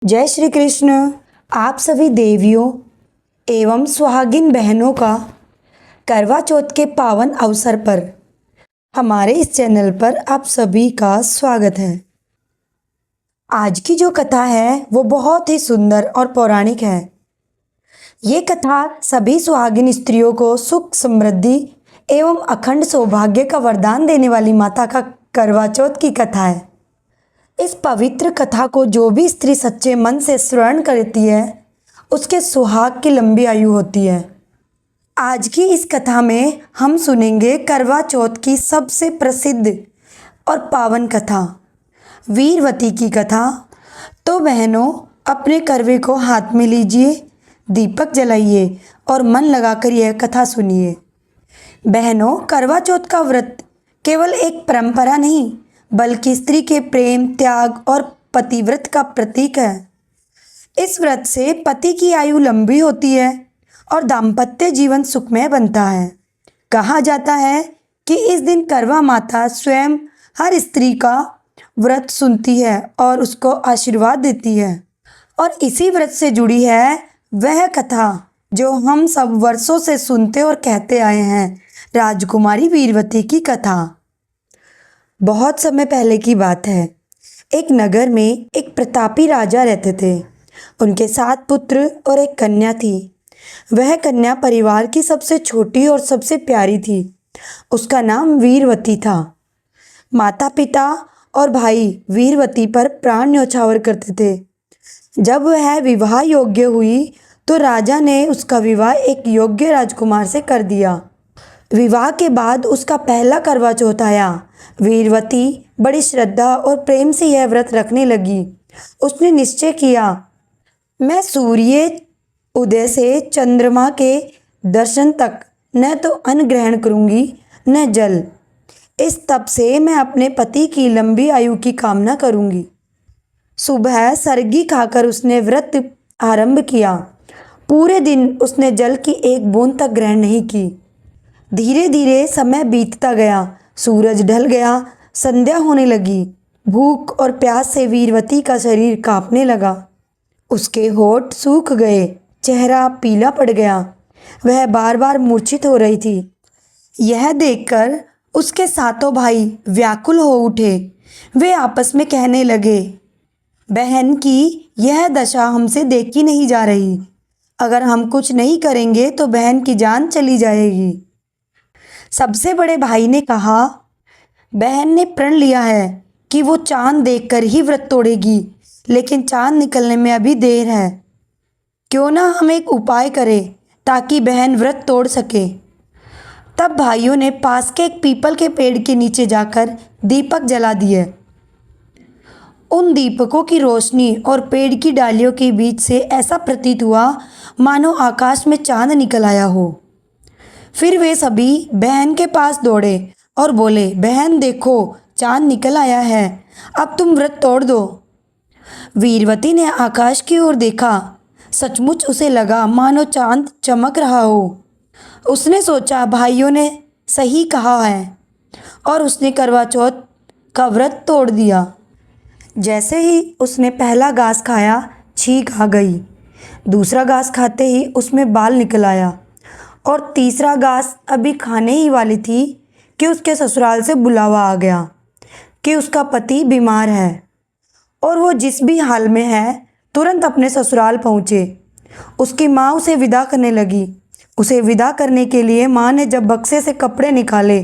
जय श्री कृष्ण। आप सभी देवियों एवं सुहागिन बहनों का करवा चौथ के पावन अवसर पर हमारे इस चैनल पर आप सभी का स्वागत है। आज की जो कथा है वो बहुत ही सुंदर और पौराणिक है। ये कथा सभी सुहागिन स्त्रियों को सुख समृद्धि एवं अखंड सौभाग्य का वरदान देने वाली माता का करवा चौथ की कथा है। इस पवित्र कथा को जो भी स्त्री सच्चे मन से श्रवण करती है उसके सुहाग की लंबी आयु होती है। आज की इस कथा में हम सुनेंगे करवा चौथ की सबसे प्रसिद्ध और पावन कथा वीरवती की कथा। तो बहनों, अपने करवे को हाथ में लीजिए, दीपक जलाइए और मन लगाकर यह कथा सुनिए। बहनों, करवा चौथ का व्रत केवल एक परंपरा नहीं बल्कि स्त्री के प्रेम, त्याग और पतिव्रत का प्रतीक है। इस व्रत से पति की आयु लंबी होती है और दाम्पत्य जीवन सुखमय बनता है। कहा जाता है कि इस दिन करवा माता स्वयं हर स्त्री का व्रत सुनती है और उसको आशीर्वाद देती है। और इसी व्रत से जुड़ी है वह कथा जो हम सब वर्षों से सुनते और कहते आए हैं, राजकुमारी वीरवती की कथा। बहुत समय पहले की बात है। एक नगर में एक प्रतापी राजा रहते थे। उनके 7 पुत्र और एक कन्या थी। वह कन्या परिवार की सबसे छोटी और सबसे प्यारी थी। उसका नाम वीरवती था। माता पिता और भाई वीरवती पर प्राण न्यौछावर करते थे। जब वह विवाह योग्य हुई तो राजा ने उसका विवाह एक योग्य राजकुमार से कर दिया। विवाह के बाद उसका पहला करवा चौथ आया। वीरवती बड़ी श्रद्धा और प्रेम से यह व्रत रखने लगी। उसने निश्चय किया, मैं सूर्य उदय से चंद्रमा के दर्शन तक न तो अन्न ग्रहण करूंगी न जल। इस तप से मैं अपने पति की लंबी आयु की कामना करूंगी। सुबह सरगी खाकर उसने व्रत आरंभ किया। पूरे दिन उसने जल की एक बूंद तक ग्रहण नहीं की। धीरे धीरे समय बीतता गया। सूरज ढल गया, संध्या होने लगी। भूख और प्यास से वीरवती का शरीर कांपने लगा। उसके होठ सूख गए, चेहरा पीला पड़ गया। वह बार बार मूर्छित हो रही थी। यह देखकर उसके 7 भाई व्याकुल हो उठे। वे आपस में कहने लगे, बहन की यह दशा हमसे देखी नहीं जा रही। अगर हम कुछ नहीं करेंगे तो बहन की जान चली जाएगी। सबसे बड़े भाई ने कहा, बहन ने प्रण लिया है कि वो चांद देखकर ही व्रत तोड़ेगी, लेकिन चांद निकलने में अभी देर है। क्यों ना हम एक उपाय करें ताकि बहन व्रत तोड़ सके। तब भाइयों ने पास के एक पीपल के पेड़ के नीचे जाकर दीपक जला दिए। उन दीपकों की रोशनी और पेड़ की डालियों के बीच से ऐसा प्रतीत हुआ मानो आकाश में चांद निकल आया हो। फिर वे सभी बहन के पास दौड़े और बोले, बहन देखो, चांद निकल आया है, अब तुम व्रत तोड़ दो। वीरवती ने आकाश की ओर देखा। सचमुच उसे लगा मानो चांद चमक रहा हो। उसने सोचा, भाइयों ने सही कहा है, और उसने करवा चौथ का व्रत तोड़ दिया। जैसे ही उसने पहला घास खाया, छींक आ गई। दूसरा घास खाते ही उसमें बाल निकल आया और तीसरा घास अभी खाने ही वाली थी कि उसके ससुराल से बुलावा आ गया कि उसका पति बीमार है और वो जिस भी हाल में है तुरंत अपने ससुराल पहुँचे। उसकी माँ उसे विदा करने लगी। उसे विदा करने के लिए माँ ने जब बक्से से कपड़े निकाले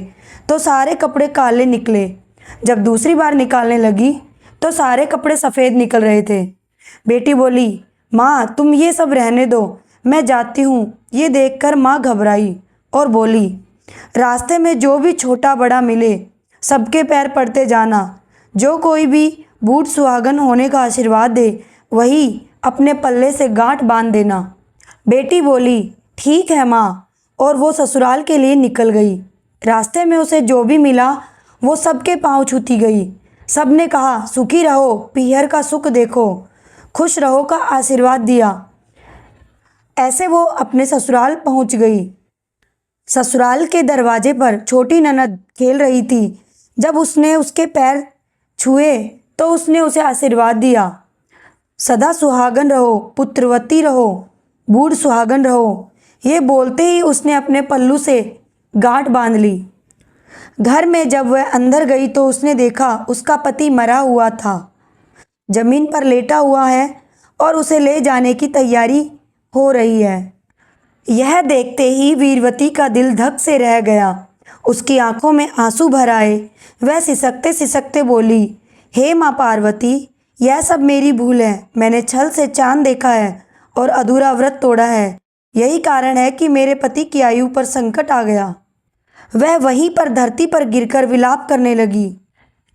तो सारे कपड़े काले निकले। जब दूसरी बार निकालने लगी तो सारे कपड़े सफ़ेद निकल रहे थे। बेटी बोली, माँ तुम ये सब रहने दो, मैं जाती हूँ। ये देखकर माँ घबराई और बोली, रास्ते में जो भी छोटा बड़ा मिले सबके पैर पड़ते जाना। जो कोई भी बूढ़ सुहागन होने का आशीर्वाद दे वही अपने पल्ले से गांठ बांध देना। बेटी बोली, ठीक है माँ, और वो ससुराल के लिए निकल गई। रास्ते में उसे जो भी मिला वो सबके पाँव छूती गई। सब ने कहा, सुखी रहो, पीहर का सुख देखो, खुश रहो का आशीर्वाद दिया। ऐसे वो अपने ससुराल पहुंच गई। ससुराल के दरवाजे पर छोटी ननद खेल रही थी। जब उसने उसके पैर छुए तो उसने उसे आशीर्वाद दिया। सदा सुहागन रहो, पुत्रवती रहो, बूढ़ सुहागन रहो। ये बोलते ही उसने अपने पल्लू से गांठ बांध ली। घर में जब वह अंदर गई तो उसने देखा उसका पति मरा हुआ था, जमीन पर लेटा हुआ है और उसे ले जाने की तैयारी हो रही है। यह देखते ही वीरवती का दिल धक से रह गया। उसकी आंखों में आंसू भर आए। वह सिसकते सिसकते बोली, हे माँ पार्वती, यह सब मेरी भूल है। मैंने छल से चांद देखा है और अधूरा व्रत तोड़ा है। यही कारण है कि मेरे पति की आयु पर संकट आ गया। वह वहीं पर धरती पर गिरकर विलाप करने लगी।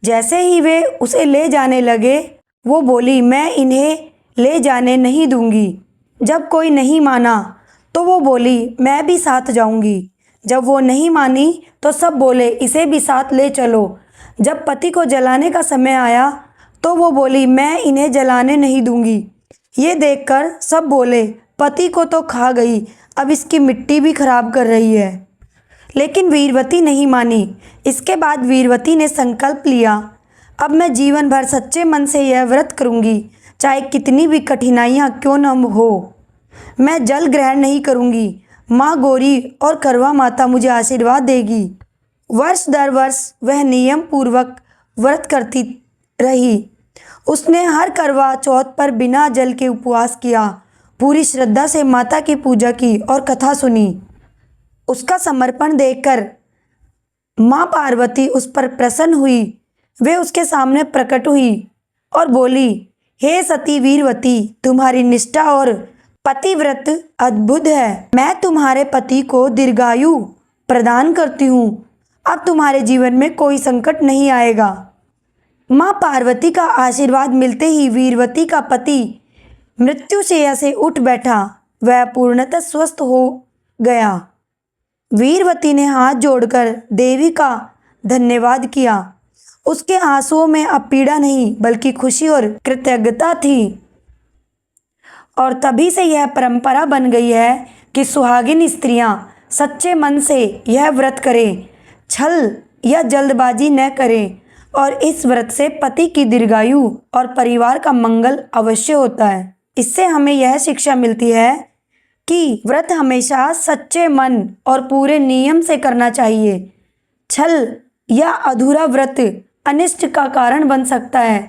जैसे ही वे उसे ले जाने लगे, वो बोली, मैं इन्हें ले जाने नहीं दूंगी। जब कोई नहीं माना तो वो बोली, मैं भी साथ जाऊंगी। जब वो नहीं मानी तो सब बोले, इसे भी साथ ले चलो। जब पति को जलाने का समय आया तो वो बोली, मैं इन्हें जलाने नहीं दूंगी। ये देखकर सब बोले, पति को तो खा गई, अब इसकी मिट्टी भी खराब कर रही है। लेकिन वीरवती नहीं मानी। इसके बाद वीरवती ने संकल्प लिया, अब मैं जीवन भर सच्चे मन से यह व्रत करूंगी, चाहे कितनी भी कठिनाइयाँ क्यों न हो। मैं जल ग्रहण नहीं करूंगी। माँ गौरी और करवा माता मुझे आशीर्वाद देगी। वर्ष दर वर्ष वह नियम पूर्वक व्रत करती रही। उसने हर करवा चौथ पर बिना जल के उपवास किया, पूरी श्रद्धा से माता की पूजा की और कथा सुनी। उसका समर्पण देखकर माँ पार्वती उस पर प्रसन्न हुई। वे उसके सामने प्रकट हुई और बोली, हे सती वीरवती, तुम्हारी निष्ठा और पतिव्रत अद्भुत है। मैं तुम्हारे पति को दीर्घायु प्रदान करती हूँ। अब तुम्हारे जीवन में कोई संकट नहीं आएगा। माँ पार्वती का आशीर्वाद मिलते ही वीरवती का पति मृत्युशैया से उठ बैठा। वह पूर्णतः स्वस्थ हो गया। वीरवती ने हाथ जोड़कर देवी का धन्यवाद किया। उसके आंसुओं में अब पीड़ा नहीं बल्कि खुशी और कृतज्ञता थी। और तभी से यह परंपरा बन गई है कि सुहागिन स्त्रियां सच्चे मन से यह व्रत करें, छल या जल्दबाजी न करें, और इस व्रत से पति की दीर्घायु और परिवार का मंगल अवश्य होता है। इससे हमें यह शिक्षा मिलती है कि व्रत हमेशा सच्चे मन और पूरे नियम से करना चाहिए। छल या अधूरा व्रत अनिष्ट का कारण बन सकता है।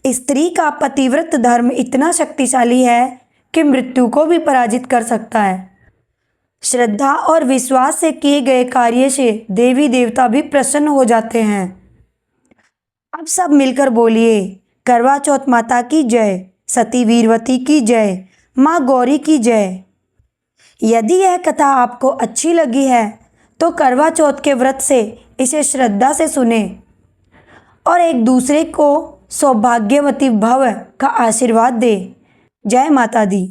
स्त्री का पतिव्रत धर्म इतना शक्तिशाली है कि मृत्यु को भी पराजित कर सकता है। श्रद्धा और विश्वास से किए गए कार्य से देवी देवता भी प्रसन्न हो जाते हैं। अब सब मिलकर बोलिए, करवा चौथ माता की जय, सती वीरवती की जय, माँ गौरी की जय। यदि यह कथा आपको अच्छी लगी है तो करवा चौथ के व्रत से इसे श्रद्धा से सुने और एक दूसरे को सौभाग्यवती भव का आशीर्वाद दे। जय माता दी।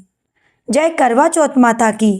जय करवा चौथ माता की।